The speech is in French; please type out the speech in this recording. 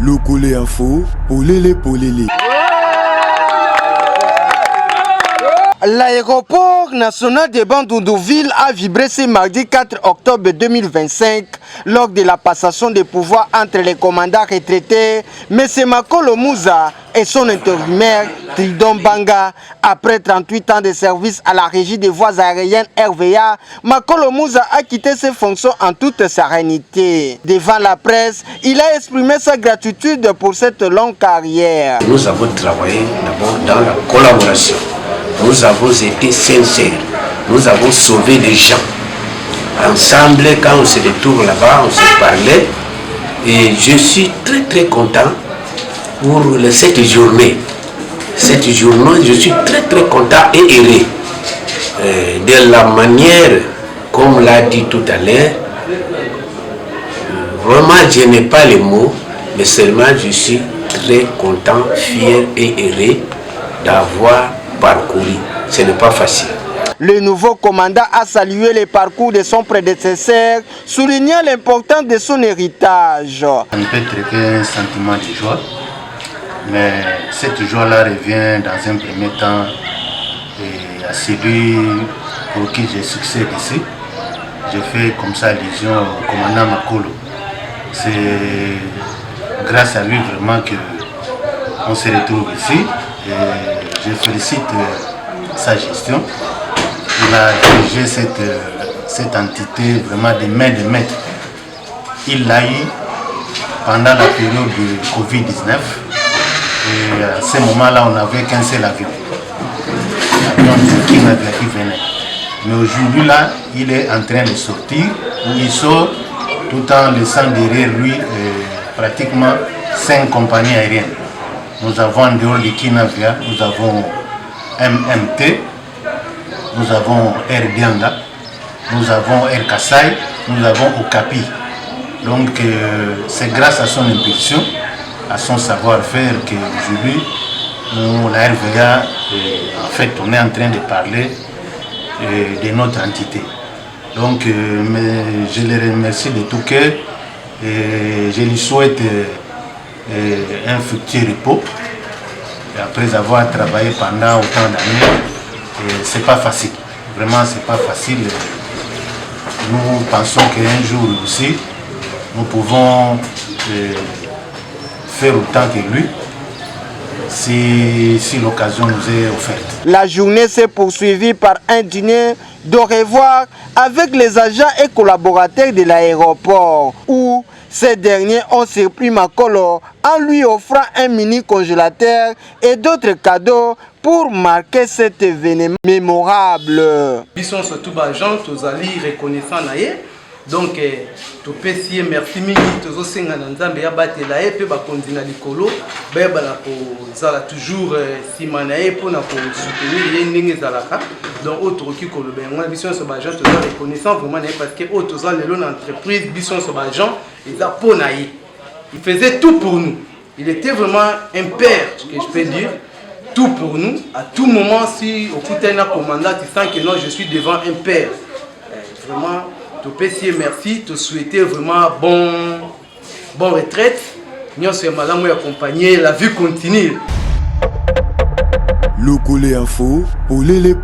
Lokole Info, polele. L'aéroport national de Bandundu-Ville a vibré ce mardi 4 octobre 2025 lors de la passation de pouvoir entre les commandants retraités M. Makolo Mouza et son intérimaire Tridon Banga. Après 38 ans de service à la régie des voies aériennes RVA, Makolo Mouza a quitté ses fonctions en toute sérénité. Devant la presse, il a exprimé sa gratitude pour cette longue carrière. Nous avons travaillé d'abord dans la collaboration. Nous avons été sincères, nous avons sauvé des gens. Ensemble, quand on se retrouve là-bas, on se parlait. Et je suis très content pour cette journée. Cette journée, je suis très content et heureux. De la manière, comme l'a dit tout à l'heure, vraiment je n'ai pas les mots, mais seulement je suis très content, fier et heureux d'avoir parcouru. Ce n'est pas facile. Le nouveau commandant a salué le parcours de son prédécesseur, soulignant l'importance de son héritage. On ne peut traiter un sentiment de joie, mais cette joie-là revient dans un premier temps à celui pour qui j'ai succès ici. J'ai fait comme ça allusion au commandant Makolo. C'est grâce à lui vraiment qu'on se retrouve ici. Et je félicite sa gestion. Il a dirigé cette entité vraiment de main de maître. Il l'a eu pendant la période du Covid-19. Et à ce moment-là, on n'avait qu'un seul avion. L'avion qui venait. Mais aujourd'hui, là, il est en train de sortir. Il sort tout en laissant derrière lui pratiquement 5 compagnies aériennes. Nous avons en dehors de Kinavia, nous avons MMT, nous avons Air Dianda, nous avons Air Kasai, nous avons Okapi. Donc c'est grâce à son impulsion, à son savoir-faire qu'aujourd'hui, la RVA, en fait, on est en train de parler de notre entité. Donc je le remercie de tout cœur et je lui souhaite un futur repos. Et après avoir travaillé pendant autant d'années, c'est pas facile. Vraiment, c'est pas facile. Nous pensons qu'un jour aussi, nous pouvons faire autant que lui si l'occasion nous est offerte. La journée s'est poursuivie par un dîner de revoir avec les agents et collaborateurs de l'aéroport où ces derniers ont surpris Makolo en lui offrant un mini congélateur et d'autres cadeaux pour marquer cet événement mémorable. Ils sont surtout agents, tous allés reconnaissants. Donc, tu peux dire merci mingi, tous aussi nganzambe ya batela et puis ba konzina likolo, ba bala ko zala toujours simanae pour na ko soutenir les ningi zalaka. Donc, autre qui ko le ben, moi bison so agent tous reconnaissants vraiment parce que autres gens les entreprises bison so agent ils a ponaï. Il faisait tout pour nous. Il était vraiment un père, ce que je peux dire. Tout pour nous. À tout moment, si au coup d'un commandant, tu sens que non, je suis devant un père. Vraiment, te pécier merci, te souhaiter vraiment bonne retraite. Nous sommes madame accompagner, la vie continue. Lokole Info, polele.